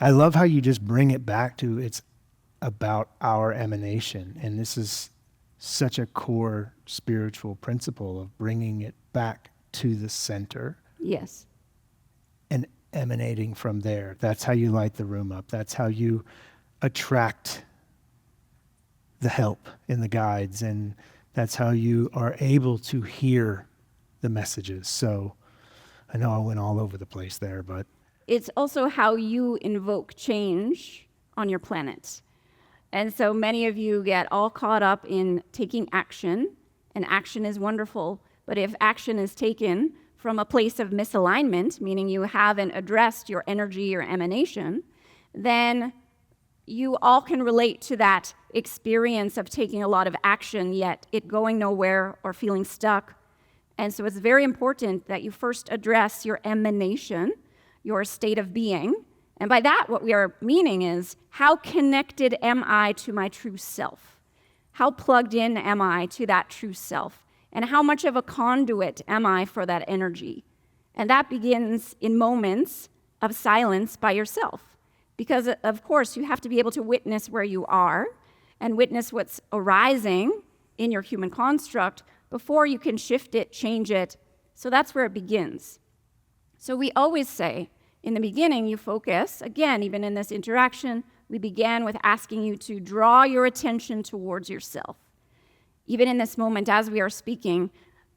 I love how you just bring it back to it's about our emanation. And this is such a core spiritual principle of bringing it back to the center. Yes. And emanating from there. That's how you light the room up. That's how you attract the help and the guides. And that's how you are able to hear the messages. So I know I went all over the place there, but it's also how you invoke change on your planet. And so many of you get all caught up in taking action, and action is wonderful, but if action is taken from a place of misalignment, meaning you haven't addressed your energy or emanation, then you all can relate to that experience of taking a lot of action, yet it going nowhere or feeling stuck. And so it's very important that you first address your emanation, your state of being. And by that, what we are meaning is, how connected am I to my true self? How plugged in am I to that true self? And how much of a conduit am I for that energy? And that begins in moments of silence by yourself. Because, of course, you have to be able to witness where you are and witness what's arising in your human construct before you can shift it, change it. So that's where it begins. So we always say, in the beginning, you focus, again, even in this interaction, we began with asking you to draw your attention towards yourself. Even in this moment, as we are speaking,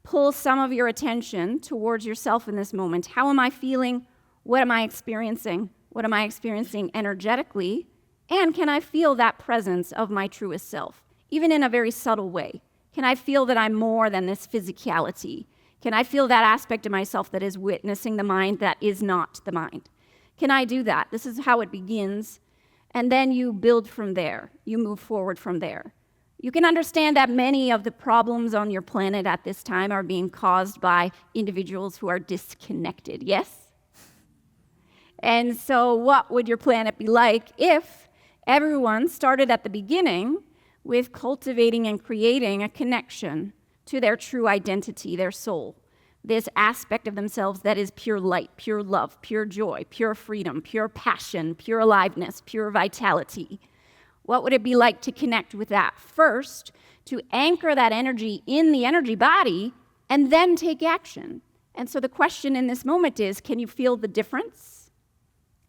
pull some of your attention towards yourself in this moment. How am I feeling? What am I experiencing? What am I experiencing energetically? And can I feel that presence of my truest self, even in a very subtle way? Can I feel that I'm more than this physicality? Can I feel that aspect of myself that is witnessing the mind that is not the mind? Can I do that? This is how it begins. And then you build from there. You move forward from there. You can understand that many of the problems on your planet at this time are being caused by individuals who are disconnected, yes? And so what would your planet be like if everyone started at the beginning with cultivating and creating a connection to their true identity, their soul, this aspect of themselves that is pure light, pure love, pure joy, pure freedom, pure passion, pure aliveness, pure vitality? What would it be like to connect with that first, to anchor that energy in the energy body, and then take action? And so the question in this moment is, can you feel the difference?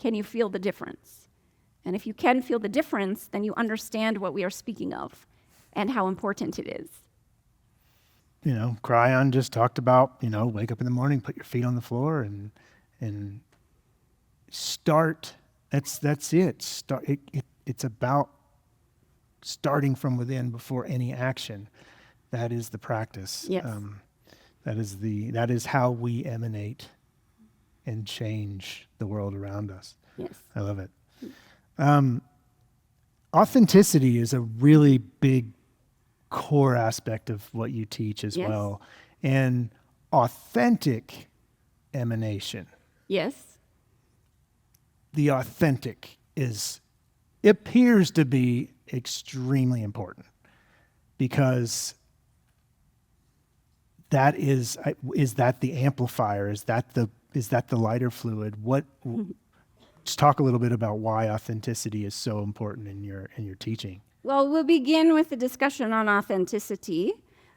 Can you feel the difference? And if you can feel the difference, then you understand what we are speaking of and how important it is. You know, Cryon just talked about, wake up in the morning, put your feet on the floor and start. That's it. It's about starting from within before any action. That is the practice. Yes. That is how we emanate and change the world around us. Yes. I love it. Authenticity is a really big core aspect of what you teach as Yes. well. And authentic emanation. Yes. The authentic appears to be extremely important, because that is that the amplifier? Is that the lighter fluid? Just talk a little bit about why authenticity is so important in your teaching. Well, we'll begin with the discussion on authenticity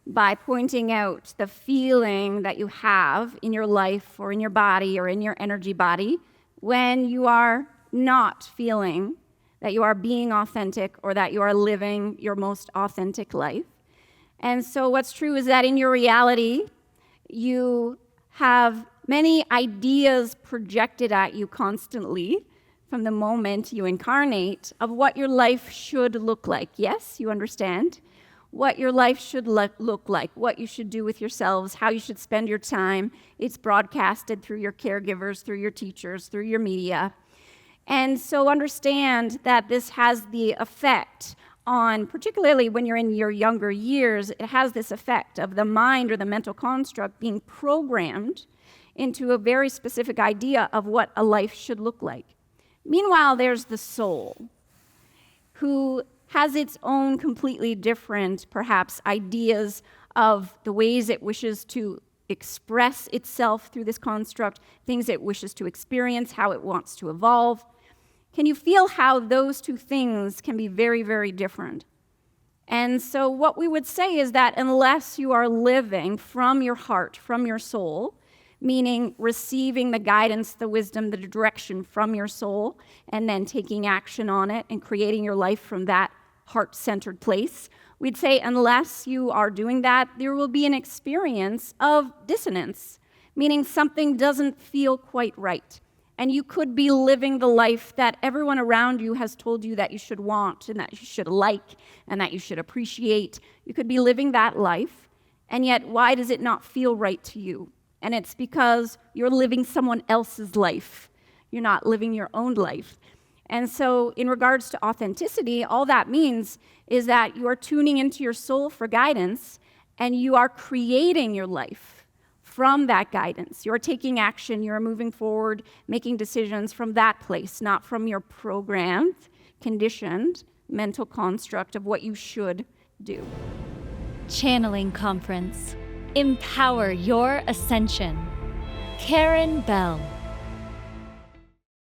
by pointing out the feeling that you have in your life or in your body or in your energy body when you are not feeling that you are being authentic or that you are living your most authentic life. And so what's true is that in your reality, you have many ideas projected at you constantly from the moment you incarnate of what your life should look like. Yes, you understand what your life should look like, what you should do with yourselves, how you should spend your time. It's broadcasted through your caregivers, through your teachers, through your media. And so understand that this has the effect on, particularly when you're in your younger years, it has this effect of the mind or the mental construct being programmed into a very specific idea of what a life should look like. Meanwhile, there's the soul, who has its own completely different, perhaps, ideas of the ways it wishes to express itself through this construct, things it wishes to experience, how it wants to evolve. Can you feel how those two things can be very, very different? And so what we would say is that unless you are living from your heart, from your soul, meaning receiving the guidance, the wisdom, the direction from your soul, and then taking action on it and creating your life from that heart-centered place, we'd say unless you are doing that, there will be an experience of dissonance, meaning something doesn't feel quite right. And you could be living the life that everyone around you has told you that you should want and that you should like and that you should appreciate. You could be living that life, and yet why does it not feel right to you? And it's because you're living someone else's life. You're not living your own life. And so in regards to authenticity, all that means is that you are tuning into your soul for guidance, and you are creating your life from that guidance. You're taking action, you're moving forward, making decisions from that place, not from your programmed, conditioned mental construct of what you should do. Channeling Conference. Empower your ascension. Karen Bell.